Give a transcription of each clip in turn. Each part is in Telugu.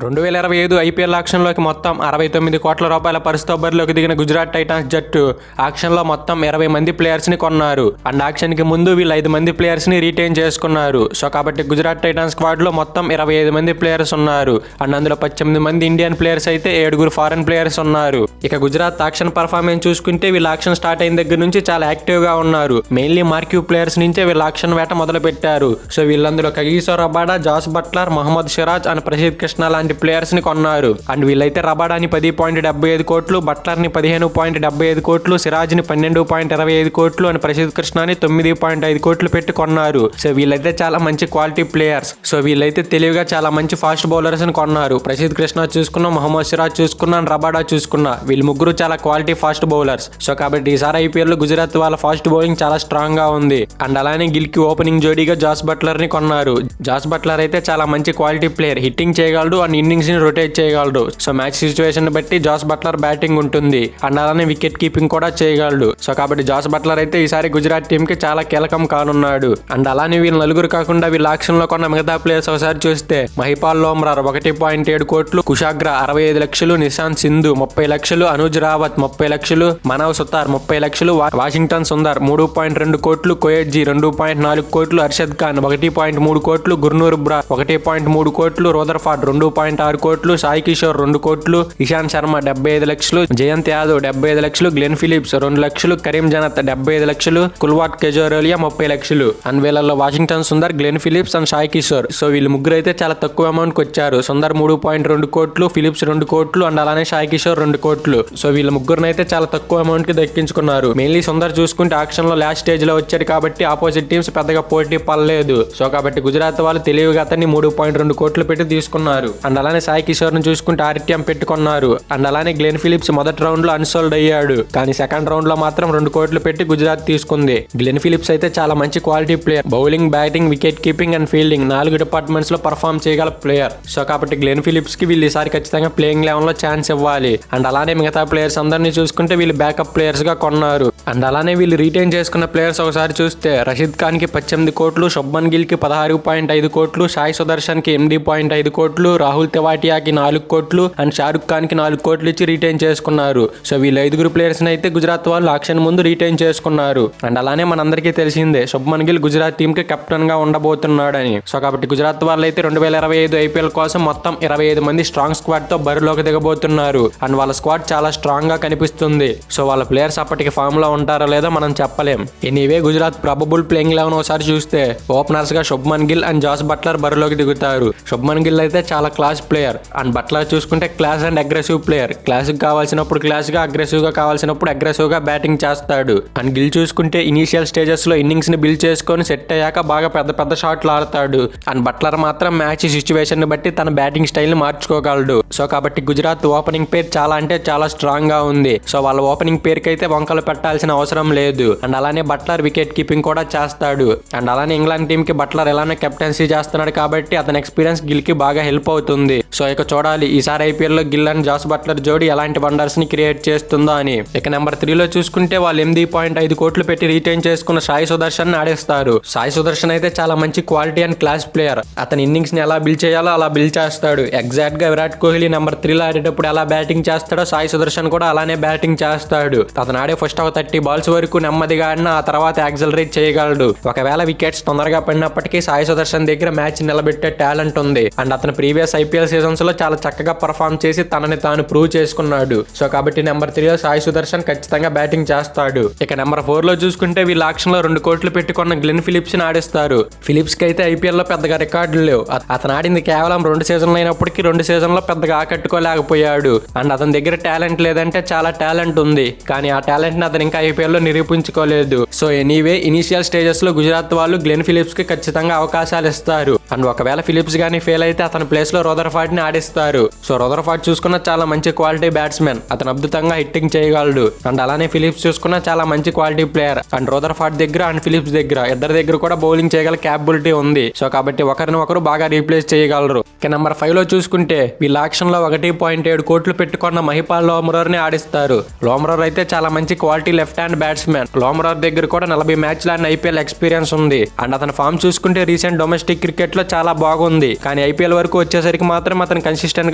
2025 ఐపీఎల్ ఆక్షన్లోకి మొత్తం 69 కోట్ల రూపాయల పరిస్థితితో బరిలోకి దిగిన గుజరాత్ టైటాన్స్ జట్టు ఆక్షన్లో మొత్తం 20 మంది ప్లేయర్స్ని కొన్నారు. అండ్ ఆక్షన్కి ముందు వీళ్ళు 5 మంది ప్లేయర్స్ని రీటైన్ చేసుకున్నారు. సో కాబట్టి గుజరాత్ టైటాన్స్ స్క్వాడ్లో మొత్తం 25 మంది ప్లేయర్స్ ఉన్నారు. అండ్ అందులో 18 మంది ఇండియన్ ప్లేయర్స్ అయితే 7 ఫారెన్ ప్లేయర్స్ ఉన్నారు. ఇక గుజరాత్ ఆక్షన్ పర్ఫార్మెన్స్ చూసుకుంటే వీళ్ళ ఆక్షన్ స్టార్ట్ అయిన దగ్గర నుంచి చాలా యాక్టివ్గా ఉన్నారు. మెయిన్లీ మార్క్యూ ప్లేయర్స్ నుంచే వీళ్ళ ఆక్షన్ వేట మొదలు పెట్టారు. సో వీళ్ళందులో Kagiso Rabada, Jos Buttler, Mohammed Siraj and Prasidh Krishna లాంటి ప్లేయర్స్ ని కొన్నారు. అండ్ వీళ్ళైతే రబాడాని 10.75 కోట్లు, బట్లర్ ని 15.75 కోట్లు, సిరాజ్ ని 12.25 కోట్లు అండ్ ప్రసిద్ కృష్ణని 9.5 కోట్లు పెట్టి కొన్నారు. సో వీళ్ళైతే చాలా మంచి క్వాలిటీ ప్లేయర్స్. సో వీళ్ళైతే తెలివిగా చాలా మంచి ఫాస్ట్ బౌలర్స్ ని కొన్నారు. ప్రసిద్ కృష్ణ చూసుకున్నా, మహమ్మద్ సిరాజ్ చూసుకున్నా, రబాడా చూసుకున్నా, వీళ్ళు ముగ్గురు చాలా క్వాలిటీ ఫాస్ట్ బౌలర్స్. సో కాబట్టి ఈసారి ఐపీఎల్ లో గుజరాత్ వాళ్ళ ఫాస్ట్ బౌలింగ్ చాలా స్ట్రాంగ్ గా ఉంది. అండ్ అలానే గిల్ కి ఓపెనింగ్ జోడీగా జాస్ బట్లర్ ని కొన్నారు. జాస్ బట్లర్ అయితే చాలా మంచి క్వాలిటీ ప్లేయర్, హిట్టింగ్ చేయగలడు అండ్ ఇన్నింగ్స్ ని రొటేట్ చేయగలడు. సో మ్యాచ్ సిచ్యువేషన్ బట్టి జాస్ బట్లర్ బ్యాటింగ్ ఉంటుంది. అండ్ అలానే వికెట్ కీపింగ్ కూడా చేయగలడు. సో కాబట్టి జాస్ బట్లర్ అయితే ఈసారి గుజరాత్ టీమ్ కి చాలా కీలకం కానున్నాడు. అండ్ అలానే వీళ్ళు నలుగురు కాకుండా వీళ్ళ ఆక్షన్ లో కొన్న మిగతా ప్లేయర్స్ ఒకసారి చూస్తే మహిపాల్ లోమ్రార్ 1.7 కోట్లు, కుషాగ్రా 65 లక్షలు, నిశాంత్ సింధు 30 లక్షలు, అనుజ్ రావత్ 30 లక్షలు, మనవ్ సుతార్ 30 లక్షలు, వాషింగ్టన్ సుందర్ 3.2 కోట్లు, కోయట్జీ 2.4 కోట్లు, అర్షద్ ఖాన్ 1.3 కోట్లు, గుర్నూర్ బ్రా 1.3 కోట్లు, రోదర్ఫార్డ్ 2.6 కోట్లు, సాయి కిషోర్ 2 కోట్లు, ఇషాంత్ శర్మ 75 లక్షలు, జయంత్ యాదవ్ 75 లక్షలు, గ్లెన్ ఫిలిప్స్ 2 లక్షలు, కరీం జనత్ 75 లక్షలు, కుల్వాట్ కెజోరోలియా 30 లక్షలు. అండ్ వీళ్ళలో Washington Sundar, Glenn Phillips and Sai Kishore. So వీళ్ళు ముగ్గురు అయితే చాలా తక్కువ అమౌంట్ కి వచ్చారు. సుందర్ 3.2 కోట్లు, ఫిలిప్స్ 2 కోట్లు అండ్ అలానే సాయి కిషోర్ 2 కోట్లు. సో వీళ్ళ ముగ్గురుని అయితే చాలా తక్కువ అమౌంట్ కి దక్కించుకున్నారు. మెయిన్లీ సుందర్ చూసుకుంటే ఆక్షన్ లో లాస్ట్ స్టేజ్ లో వచ్చాడు కాబట్టి ఆపోజిట్ టీమ్స్ పెద్దగా పోటీ పడలేదు. సో కాబట్టి గుజరాత్ వాళ్ళు తెలివిగా అతన్ని 3.2 కోట్లు పెట్టి తీసుకున్నారు. అండ్ అలానే సాయి కిషోర్ ను చూసుకుంటే ఆర్టీఎం పెట్టుకున్నారు. అండ్ అలానే గ్లెన్ ఫిలిప్స్ మొదటి రౌండ్ లో అన్సోల్డ్ అయ్యాడు, కానీ సెకండ్ రౌండ్ లో మాత్రం 2 కోట్లు పెట్టి గుజరాత్ తీసుకుంది. గ్లెన్ ఫిలిప్స్ అయితే చాలా మంచి quality player, bowling, batting, wicket keeping and fielding 4 departments లో పర్ఫామ్ చేయగల ప్లేయర్. సో కాబట్టి గ్లెన్ ఫిలిప్స్ కి వీళ్ళు ఈసారి ఖచ్చితంగా ప్లేయింగ్ లెవెల్ లో ఛాన్స్ ఇవ్వాలి. అండ్ అలానే మిగతా ప్లేయర్స్ అందరినీ చూసుకుంటే వీళ్ళు బ్యాకప్ ప్లేయర్స్ గా కొన్నారు. అండ్ అలానే వీళ్ళు రీటైన్ చేసుకున్న ప్లేయర్స్ ఒకసారి చూస్తే రషీద్ ఖాన్ కి 18 కోట్లు, శుభ్మన్ గిల్ కి 16.5 కోట్లు, సాయి సుదర్శన్ కి 8.5 కోట్లు, రాహుల్ తెవాటియాకి 4 కోట్లు అండ్ షారుఖ్ ఖాన్ కి 4 కోట్లు ఇచ్చి రీటైన్ చేసుకున్నారు. సో వీళ్ళ 5 ప్లేయర్స్ అయితే గుజరాత్ వాళ్ళు ఆక్షన్ ముందు రీటైన్ చేసుకున్నారు. అండ్ అలానే మనందరికీ తెలిసిందే శుభ్మన్ గిల్ గుజరాత్ టీమ్ కి కెప్టెన్ గా ఉండబోతున్నాడని. సో కాబట్టి గుజరాత్ వాళ్ళు అయితే 2025 ఐపీఎల్ కోసం మొత్తం 25 మంది స్ట్రాంగ్ స్క్వాడ్ తో బరిలోకి దిగబోతున్నారు. అండ్ వాళ్ళ స్క్వాడ్ చాలా స్ట్రాంగ్ గా కనిపిస్తుంది. సో వాళ్ళ ప్లేయర్స్ అప్పటికి ఫామ్ లో ఉంటారో లేదో మనం చెప్పలేం. ఎనీవే గుజరాత్ ప్రాబబుల్ ప్లేయింగ్ 11 ఒకసారి చూస్తే ఓపెనర్స్ గా Shubman Gill and Jos Buttler బరిలోకి దిగుతారు. శుభ్మన్ గిల్ అయితే చాలా క్లాస్ ప్లేయర్ అండ్ బట్లర్ చూసుకుంటే class and aggressive player. Class కావాల్సినప్పుడు క్లాస్ గా, అగ్రెసివ్ గా కావాల్సినప్పుడు అగ్రెసివ్ గా బ్యాటింగ్ చేస్తాడు. అండ్ గిల్ చూసుకుంటే ఇనీషియల్ స్టేజెస్ లో ఇన్నింగ్స్ ని బిల్డ్ చేసుకొని సెట్ అయ్యాక బాగా పెద్ద పెద్ద షాట్లు ఆడతాడు. అండ్ బట్లర్ మాత్రం మ్యాచ్ సిచ్యువేషన్ ని బట్టి తన బ్యాటింగ్ స్టైల్ ని మార్చుకోగలడు. సో కాబట్టి గుజరాత్ ఓపెనింగ్ పేర్ చాలా అంటే చాలా స్ట్రాంగ్ గా ఉంది. సో వాళ్ళ ఓపెనింగ్ పేరుకి అయితే వంకలు పెట్టాల్సిన అవసరం లేదు. అండ్ అలానే బట్లర్ వికెట్ కీపింగ్ కూడా చేస్తాడు. అండ్ అలానే ఇంగ్లాండ్ టీమ్ కి బట్లర్ ఎలానే కెప్టెన్సీ చేస్తున్నాడు కాబట్టి అతని ఎక్స్పీరియన్స్ గిల్ కి బాగా హెల్ప్ అవుతుంది. సో ఇక చూడాలి ఈసారి ఐపీఎల్ లో గిల్ అండ్ జాస్ బట్లర్ జోడీ ఎలాంటి వండర్స్ ని క్రియేట్ చేస్తుందో అని. ఇక నెంబర్ 3 లో చూసుకుంటే వాళ్ళు 8.5 కోట్లు పెట్టి రీటైన్ చేసుకున్న సాయి సుదర్శన్ ఆడేస్తారు. సాయి సుదర్శన్ అయితే చాలా మంచి క్వాలిటీ అండ్ క్లాస్ ప్లేయర్. అతని ఇన్నింగ్స్ ని ఎలా బిల్డ్ చేయాలో అలా బిల్డ్ చేస్తాడు. ఎగ్జాక్ట్ గా విరాట్ కోహ్లీ నెంబర్ 3 లో ఆడేటప్పుడు ఎలా బ్యాటింగ్ చేస్తాడో సాయి సుదర్శన్ కూడా అలానే బ్యాటింగ్ చేస్తాడు. అతను ఆడే ఫస్ట్ ఒక 30 బాల్స్ వరకు నెమ్మదిగా ఆడినా ఆ తర్వాత యాక్సలరేట్ చేయగలడు. ఒకవేళ వికెట్స్ తొందరగా పడినప్పటికీ సాయి సుదర్శన్ దగ్గర మ్యాచ్ నిలబెట్టే టాలెంట్ ఉంది. అండ్ అతను ప్రీవియస్ ఐపీఎల్ సీజన్స్ లో చాలా చక్కగా పర్ఫామ్ చేసి తనని తాను ప్రూవ్ చేసుకున్నాడు. సో కాబట్టి నెంబర్ 3 లో సాయి సుదర్శన్ ఖచ్చితంగా బ్యాటింగ్ చేస్తాడు. ఇక నెంబర్ 4 లో చూసుకుంటే వీళ్ళ ఆక్షన్ లో 2 కోట్లు పెట్టుకున్న గ్లెన్ ఫిలిప్స్ ని ఆడిస్తారు. ఫిలిప్స్ కి అయితే ఐపీఎల్ లో పెద్దగా రికార్డులు లేవు. అతను ఆడింది కేవలం 2 సీజన్లు అయినప్పటికీ 2 సీజన్లో పెద్దగా ఆకట్టుకోలేకపోయాడు. అండ్ అతని దగ్గర టాలెంట్ లేదంటే చాలా టాలెంట్ ఉంది, కానీ ఆ టాలెంట్ ని అతను ఇంకా ఐపీఎల్ లో నిరూపించుకోలేదు. సో ఎనీవే ఇనిషియల్ స్టేజెస్ లో గుజరాత్ వాళ్ళు గ్లెన్ ఫిలిప్స్ కి ఖచ్చితంగా అవకాశాలు ఇస్తారు. అండ్ ఒకవేళ ఫిలిప్స్ గానీ ఫెయిల్ అయితే అతని ప్లేస్ లో రోదర్ఫార్డ్ ని ఆడిస్తారు. సో రోదర్ఫార్డ్ చూసుకున్న చాలా మంచి క్వాలిటీ బ్యాట్స్మెన్, అతను అద్భుతంగా హిట్టింగ్ చేయగలడు. అండ్ అలానే ఫిలిప్స్ చూసుకున్న చాలా మంచి క్వాలిటీ ప్లేయర్. అండ్ రోదర్ఫార్డ్ దగ్గర అండ్ ఫిలిప్స్ దగ్గర ఇద్దరి దగ్గర కూడా బౌలింగ్ చేయగల క్యాపబిలిటీ ఉంది. సో కాబట్టి ఒకరిని ఒకరు బాగా రీప్లేస్ చేయగలరు. ఇక నెంబర్ 5 లో చూసుకుంటే వీళ్ళ ఆక్షన్ లో 1.7 కోట్లు పెట్టుకున్న మహిపాల్ లోమ్రార్ ని ఆడిస్తారు. లోమ్రార్ అయితే చాలా మంచి quality left left hand batsmen. Lomror దగ్గర కూడా 40 మ్యాచ్ల ఐపీఎల్ ఎక్స్పీరియన్స్ ఉంది. అండ్ అతని ఫామ్ చూసుకుంటే రీసెంట్ డొమెస్టిక్ క్రికెట్ లో చాలా బాగుంది. కానీ ఐపీఎల్ వరకు వచ్చేసరికి మాత్రం అతను కన్సిస్టెంట్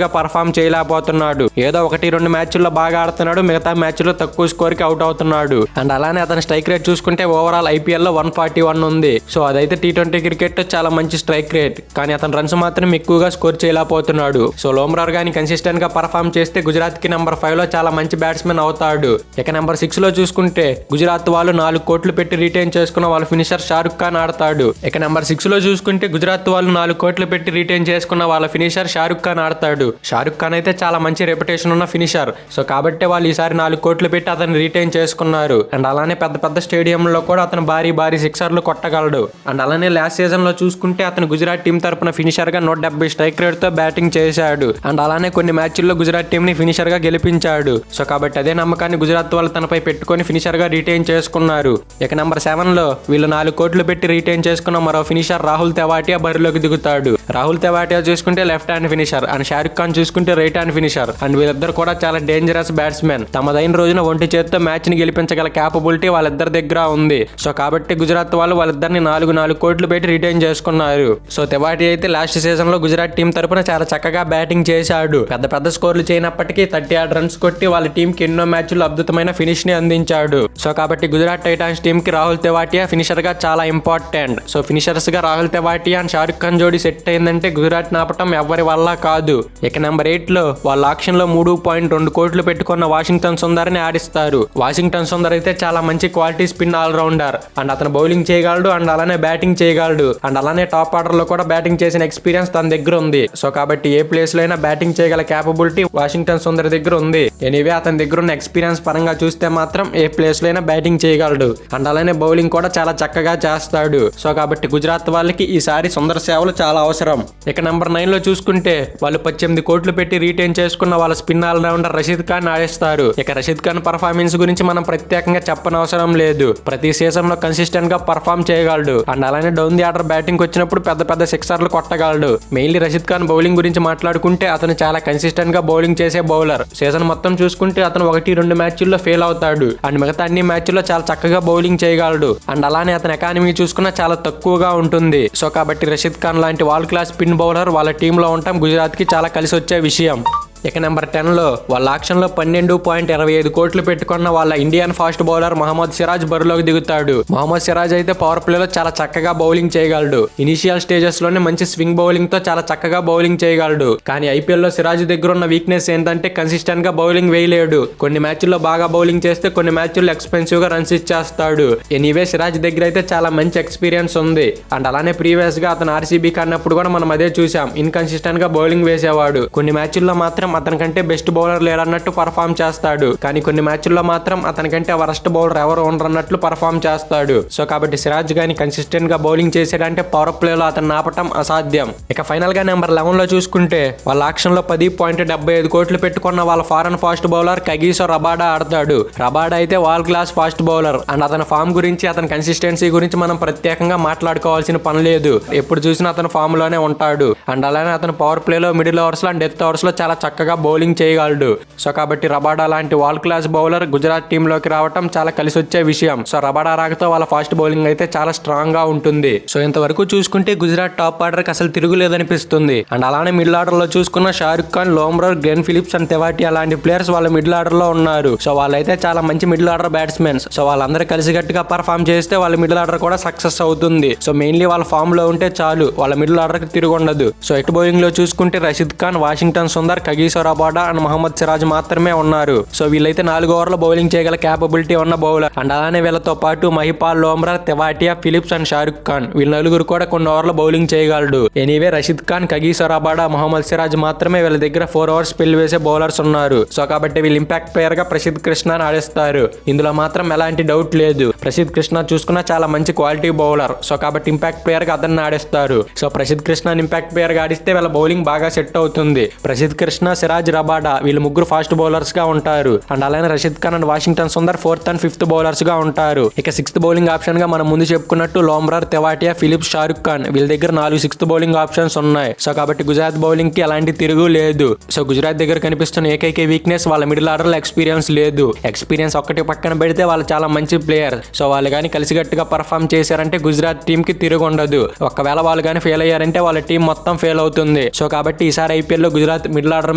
గా పర్ఫామ్ చేయలేకపోతున్నాడు. ఏదో 1-2 మ్యాచ్ల్లో బాగా ఆడుతున్నాడు, మిగతా మ్యాచ్ల్లో తక్కువ స్కోర్ కి అవుట్ అవుతున్నాడు. అండ్ అలానే అతని స్ట్రైక్ రేట్ చూసుకుంటే ఓవరాల్ ఐపీఎల్ లో 141 ఉంది. సో అదైతే T20 క్రికెట్ చాలా మంచి స్ట్రైక్ రేట్. కానీ అతని రన్స్ మాత్రం ఎక్కువగా స్కోర్ చేయలేకపోతున్నాడు. సో లోమ్రార్ గాని కన్సిస్టెంట్ గా పర్ఫామ్ చేస్తే గుజరాత్ కి నెంబర్ 5 లో చాలా మంచి బ్యాట్స్మెన్ అవుతాడు. ఇక నెంబర్ 6 లో చూసుకుంటే గుజరాత్ వాళ్ళు 4 కోట్లు పెట్టి రిటైన్ చేసుకున్న వాళ్ళ ఫినిషర్ షారుఖ్ ఖాన్ ఆడతాడు. ఇక నెంబర్ 6 లో చూసుకుంటే గుజరాత్ వాళ్ళు 4 కోట్లు పెట్టి రిటైన్ చేసుకున్న వాళ్ళ ఫినిషర్ షారుఖ్ ఖాన్ ఆడతాడు. షారుఖ్ ఖాన్ అయితే చాలా మంచి రెప్యుటేషన్ ఉన్న ఫినిషర్. సో కాబట్టి వాళ్ళు ఈసారి 4 కోట్లు పెట్టి అతను రిటైన్ చేసుకున్నారు. అండ్ అలానే పెద్ద పెద్ద స్టేడియంలో కూడా అతను భారీ సిక్సర్లు కొట్టగలడు. అండ్ అలానే లాస్ట్ సీజన్ లో చూసుకుంటే అతను గుజరాత్ టీం తరపున ఫినిషర్ గా 170 స్ట్రైక్ రేట్ తో బ్యాటింగ్ చేశాడు. అండ్ అలానే కొన్ని మ్యాచ్ల్లో గుజరాత్ టీం ని ఫినిషర్ గా గెలిపించాడు. సో కాబట్టి అదే నమ్మకాన్ని గుజరాత్ వాళ్ళు తనపై పెట్టుకొని ఫినిషర్ గా రిటైన్ చేసుకున్నారు. ఇక నెంబర్ 7 లో వీళ్ళు 4 కోట్లు పెట్టి రిటైన్ చేసుకున్న మరో ఫినిషర్ రాహుల్ తెవాటియా బరిలోకి దిగుతాడు. రాహుల్ తెవాటియా చూసుకుంటే left hand finisher and Shahrukh Khan చూసుకుంటే రైట్ హ్యాండ్ ఫినిషర్. అండ్ వీళ్ళిద్దరు కూడా చాలా డేంజరస్ బ్యాట్స్మెన్. తమదైన రోజున ఒంటి చేతితో మ్యాచ్ ని గెలిపించగల క్యాపబిలిటీ వాళ్ళిద్దరి దగ్గర ఉంది. సో కాబట్టి గుజరాత్ వాళ్ళు వాళ్ళిద్దరిని 4 కోట్లు పెట్టి రిటైన్ చేసుకున్నారు. సో తెవాటియా అయితే లాస్ట్ సీజన్ లో గుజరాత్ టీం తరపున చాలా చక్కగా బ్యాటింగ్ చేశాడు. పెద్ద స్కోర్లు చేయనప్పటికీ 38 రన్స్ కొట్టి వాళ్ళ టీం కి ఎన్నో మ్యాచ్లు అద్భుతమైన ఫినిష్ ని అందించాడు. సో కాబట్టి గుజరాత్ టైటాన్స్ టీం కి రాహుల్ తెవాటియా ఫినిషర్ గా చాలా ఇంపార్టెంట్. సో ఫినిషర్స్ గా రాహుల్ తెవాటియా అండ్ షారుఖ్ ఖాన్ జోడీ సెట్ అయిందంటే గుజరాత్ నాపటం ఎవరి వల్ల కాదు. ఇక నెంబర్ 8 లో వాళ్ళ ఆక్షన్ లో 3.2 కోట్లు పెట్టుకున్న వాషింగ్టన్ సుందర్ ని ఆడిస్తారు. వాషింగ్టన్ సుందర్ అయితే చాలా మంచి క్వాలిటీ స్పిన్ ఆల్రౌండర్. అండ్ అతను బౌలింగ్ చేయగలడు అండ్ అలానే బ్యాటింగ్ చేయగలడు. అండ్ అలానే టాప్ ఆర్డర్ లో కూడా బ్యాటింగ్ చేసిన ఎక్స్పీరియన్స్ తన దగ్గర ఉంది. సో కాబట్టి ఏ ప్లేస్ లో అయినా బ్యాటింగ్ చేయగల క్యాపబిలిటీ వాషింగ్టన్ సుందర్ దగ్గర ఉంది. ఎనీవే అతని దగ్గర ఉన్న ఎక్స్పీరియన్స్ పరంగా చూస్తే మాత్రం ఏ ప్లేస్ లో అయినా బ్యాటింగ్ చేయగలడు. అండ్ అలానే బౌలింగ్ కూడా చాలా చక్కగా చేస్తాడు. సో కాబట్టి గుజరాత్ వాళ్ళకి ఈసారి సుందర్ సేవలు చాలా అవసరం. ఇక నెంబర్ 9 లో చూసుకుంటే వాళ్ళు 18 కోట్లు పెట్టి రీటైన్ చేసుకున్న వాళ్ళ స్పిన్ ఆల్రౌండర్ రషీద్ ఖాన్ ఆడేస్తారు. ఇక రషీద్ ఖాన్ పర్ఫార్మెన్స్ గురించి మనం ప్రత్యేకంగా చెప్పనవసరం లేదు. ప్రతి సీజన్ లో కన్సిస్టెంట్ గా పర్ఫామ్ చేయగలడు. అండ్ అలానే డౌన్ ది ఆర్డర్ బ్యాటింగ్ వచ్చినప్పుడు పెద్ద సిక్సర్లు కొట్టగలడు. మెయిన్లీ రషీద్ ఖాన్ బౌలింగ్ గురించి మాట్లాడుకుంటే అతను చాలా కన్సిస్టెంట్ గా బౌలింగ్ చేసే బౌలర్. సీజన్ మొత్తం చూసుకుంటే అతను 1-2 మ్యాచ్ల్లో ఫెయిల్ అవుతాడు. అండ్ మిగతా అన్ని మ్యాచ్ల్లో చాలా చక్కగా బౌలింగ్ చేయగలడు. అండ్ అలానే అతని ఎకానమీ చూసుకున్నా చాలా తక్కువగా ఉంటుంది. సో కాబట్టి రషీద్ ఖాన్ లాంటి వరల్డ్ క్లాస్ స్పిన్ బౌలర్ వాళ్ళ టీంలో ఉండటం గుజరాత్ కి చాలా కలిసి వచ్చే విషయం. ఇక నెంబర్ 10 లో వాళ్ళ ఆక్షన్ లో 12.25 కోట్లు పెట్టుకున్న వాళ్ళ Indian fast bowler Mohammed Siraj బరిలోకి దిగుతాడు. మహమ్మద్ సిరాజ్ అయితే పవర్ ప్లేలో చాలా చక్కగా బౌలింగ్ చేయగలడు. ఇనిషియల్ స్టేజెస్ లోనే మంచి స్వింగ్ బౌలింగ్ తో చాలా చక్కగా బౌలింగ్ చేయగలడు. కానీ ఐపీఎల్ లో సిరాజ్ దగ్గర ఉన్న వీక్నెస్ ఏంటంటే కన్సిస్టెంట్ గా బౌలింగ్ వేయలేడు. కొన్ని మ్యాచ్ల్లో బాగా బౌలింగ్ చేస్తే కొన్ని మ్యాచ్ల్లో ఎక్స్పెన్సివ్ గా రన్స్ ఇచ్చేస్తాడు. ఎనీవే సిరాజ్ దగ్గర అయితే చాలా మంచి ఎక్స్పీరియన్స్ ఉంది. అండ్ అలానే ప్రీవియస్ గా అతను ఆర్సీబీ కన్నప్పుడు కూడా మనం అదే చూసాం. ఇన్కన్సిస్టెంట్ గా బౌలింగ్ వేసేవాడు. కొన్ని మ్యాచ్ల్లో మాత్రం అతనికంటే బెస్ట్ బౌలర్ లేడన్నట్టు పర్ఫామ్ చేస్తాడు. కానీ కొన్ని మ్యాచ్ల్లో మాత్రం అతనికంటే వరస్ట్ బౌలర్ ఎవరు ఉండరన్నట్లు పర్ఫామ్ చేస్తాడు. సో కాబట్టి సిరాజ్ గాని కన్సిస్టెంట్ గా బౌలింగ్ చేసాడంటే పవర్ ప్లేలో అతను ఆపటం అసాధ్యం. ఇక ఫైనల్ గా నెంబర్ 11 లో చూసుకుంటే వాళ్ళ ఆక్షన్ లో 10.75 కోట్లు పెట్టుకున్న వాళ్ళ foreign fast bowler Kagiso Rabada ఆడతాడు. రబాడా అయితే world class fast bowler. And అతని ఫామ్ గురించి అతని కన్సిస్టెన్సీ గురించి మనం ప్రత్యేకంగా మాట్లాడుకోవాల్సిన పని లేదు. ఎప్పుడు చూసినా అతను ఫామ్ లోనే ఉంటాడు. అండ్ అలానే అతను పవర్ ప్లేలో మిడిల్ ఓవర్స్ లో అండ్ డెత్ ఓవర్స్ లో చాలా చక్కగా బౌలింగ్ చేయగలడు. సో కాబట్టి రబాడా లాంటి world class bowler Gujarat team లోకి రావటం చాలా కలిసి వచ్చే విషయం. సో రబాడా రాకతో వాళ్ళ ఫాస్ట్ బౌలింగ్ అయితే చాలా స్ట్రాంగ్ గా ఉంటుంది. సో ఇంతవరకు చూసుకుంటే గుజరాత్ టాప్ ఆర్డర్ కి అసలు తిరుగులేదనిపిస్తుంది. అండ్ అలానే మిడిల్ ఆర్డర్ లో చూసుకున్న Shahrukh Khan, Lomror, Glenn Phillips and Tewatia లాంటి ప్లేయర్స్ వాళ్ళ మిడిల్ ఆర్డర్ లో ఉన్నారు. సో వాళ్ళైతే చాలా మంచి మిడిల్ ఆర్డర్ బ్యాట్స్మెన్స్. సో వాళ్ళందరూ కలిసికట్టుగా పర్ఫామ్ చేస్తే వాళ్ళ మిడిల్ ఆర్డర్ కూడా సక్సెస్ అవుతుంది. సో మెయిన్లీ వాళ్ళ ఫామ్ లో ఉంటే చాలు, వాళ్ళ మిడిల్ ఆర్డర్ కి తిరుగుండదు. సో ఎట్ బౌలింగ్ లో చూసుకుంటే Rashid Khan, Washington Sundar, Kagiso Rabada and Mohammed Siraj మాత్రమే ఉన్నారు. సో వీళ్ళైతే 4 ఓవర్ల బౌలింగ్ చేయగల క్యాపబిలిటీ ఉన్న బౌలర్. అండ్ అలానే వీళ్ళతో పాటు మహిపాల్, లోమ్రార్, తెవాటియా, ఫిలిప్స్ అండ్ షారుఖ్ ఖాన్ వీళ్ళ నలుగురు కూడా కొన్ని ఓవర్ల బౌలింగ్ చేయగలడు. Anyway Rashid Khan, Kagiso Rabada, Mohammed Siraj మాత్రమే వీళ్ళ దగ్గర 4 ఓవర్స్ స్పెల్ వేసే బౌలర్స్ ఉన్నారు. సో కాబట్టి వీళ్ళు ఇంపాక్ట్ ప్లేయర్ గా ప్రసిద్ధ్ కృష్ణ ఆడిస్తారు. ఇందులో మాత్రం ఎలాంటి డౌట్ లేదు. ప్రసిద్ధ్ కృష్ణ చూసుకున్నా చాలా మంచి క్వాలిటీ బౌలర్. సో కాబట్టి ఇంపాక్ట్ ప్లేయర్ గా అతన్ని ఆడిస్తారు. So Prasidh Krishna impact player గా ఆడిస్తే వీళ్ళ బౌలింగ్ బాగా సెట్ అవుతుంది. ప్రసిద్ధ్ కృష్ణ, సిరాజ్ రబాడా వీళ్ళు ముగ్గురు ఫాస్ట్ బౌలర్స్ గా ఉంటారు. అండ్ అలానే Rashid Khan and Washington Sundar 4th and 5th bowlers గా ఉంటారు. ఇక 6th బౌలింగ్ ఆప్షన్ గా మనం ముందు చెప్పుకున్నట్టు లోమ్రార్, తెవాటియా, ఫిలిప్స్, షారుఖ్ ఖాన్ వీళ్ళ దగ్గర 4 6th బౌలింగ్ ఆప్షన్స్ ఉన్నాయి. సో కాబట్టి గుజరాత్ బౌలింగ్ కి ఎలాంటి తిరుగు లేదు. సో గుజరాత్ దగ్గర కనిపిస్తున్న ఏకైక వీక్నెస్ వాళ్ళ మిడిల్ ఆర్డర్ లో ఎక్స్పీరియన్స్ లేదు. ఎక్స్పీరియన్స్ ఒక్కటి పక్కన పెడితే వాళ్ళు చాలా మంచి ప్లేయర్. సో వాళ్ళు కానీ కలిసిగట్టుగా పర్ఫామ్ చేశారంటే గుజరాత్ టీమ్ కి తిరుగు ఉండదు. ఒకవేళ వాళ్ళు కానీ ఫెయిల్ అయ్యారంటే వాళ్ళ టీం మొత్తం ఫెయిల్ అవుతుంది. సో కాబట్టి ఈసారి ఐపీఎల్ లో గుజరాత్ మిడిల్ ఆర్డర్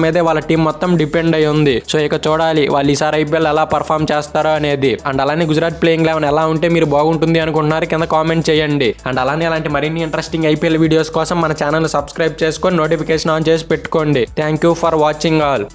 మీదే వాళ్ళ టీం మొత్తం డిపెండ్ అయి ఉంది. సో ఇక చూడాలి వాళ్ళు ఈసారి ఐపీఎల్ ఎలా పర్ఫామ్ చేస్తారో అనేది. అండ్ అలానే గుజరాత్ ప్లేయింగ్ 11 ఎలా ఉంటే మీరు బాగుంటుంది అనుకుంటున్నారు కింద కామెంట్ చేయండి. అండ్ అలానే అలాంటి మరిన్ని ఇంట్రెస్టింగ్ ఐపీఎల్ వీడియోస్ కోసం మన ఛానల్ సబ్స్క్రైబ్ చేసుకొని నోటిఫికేషన్ ఆన్ చేసి పెట్టుకోండి. Thank you for watching all.